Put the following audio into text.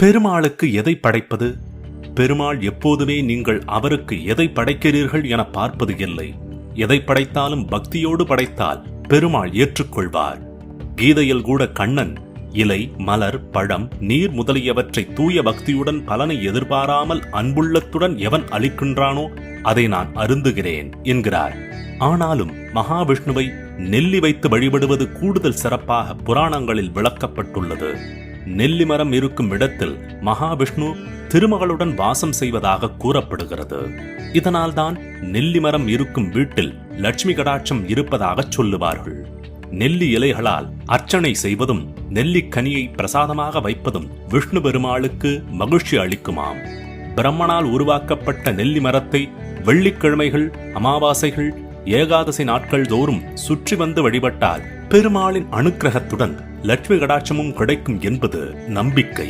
பெருமாளுக்கு எதை படைப்பது? பெருமாள் எப்போதுமே நீங்கள் அவருக்கு எதை படைக்கிறீர்கள் என பார்ப்பது இல்லை. எதை படைத்தாலும் பக்தியோடு படைத்தால் பெருமாள் ஏற்றுக்கொள்வார். கீதையில் கூட கண்ணன் இலை, மலர், பழம், நீர் முதலியவற்றை தூய பக்தியுடன் பலனை எதிர்பாராமல் அன்புள்ளத்துடன் எவன் அளிக்கின்றானோ அதை நான் அருந்துகிறேன் என்கிறார். ஆனாலும் மகாவிஷ்ணுவை நெல்லி வைத்து வழிபடுவது கூடுதல் சிறப்பாக புராணங்களில் விளக்கப்பட்டுள்ளது. நெல்லி மரம் இருக்கும் இடத்தில் மகாவிஷ்ணு திருமகளுடன் வாசம் செய்வதாக கூறப்படுகிறது. இதனால்தான் நெல்லி மரம் இருக்கும் வீட்டில் லட்சுமி கடாட்சம் இருப்பதாக சொல்லுவார்கள். நெல்லி இலைகளால் அர்ச்சனை செய்வதும் நெல்லிக்கனியை பிரசாதமாக வைப்பதும் விஷ்ணு பெருமாளுக்கு மகிழ்ச்சி அளிக்குமாம். பிரம்மனால் உருவாக்கப்பட்ட நெல்லி மரத்தை வெள்ளிக்கிழமைகள், அமாவாசைகள், ஏகாதசி நாட்கள் தோறும் சுற்றி வந்து வழிபட்டால் பெருமாளின் அனுக்கிரகத்துடன் லட்சுமி கடாட்சமும் கிடைக்கும் என்பது நம்பிக்கை.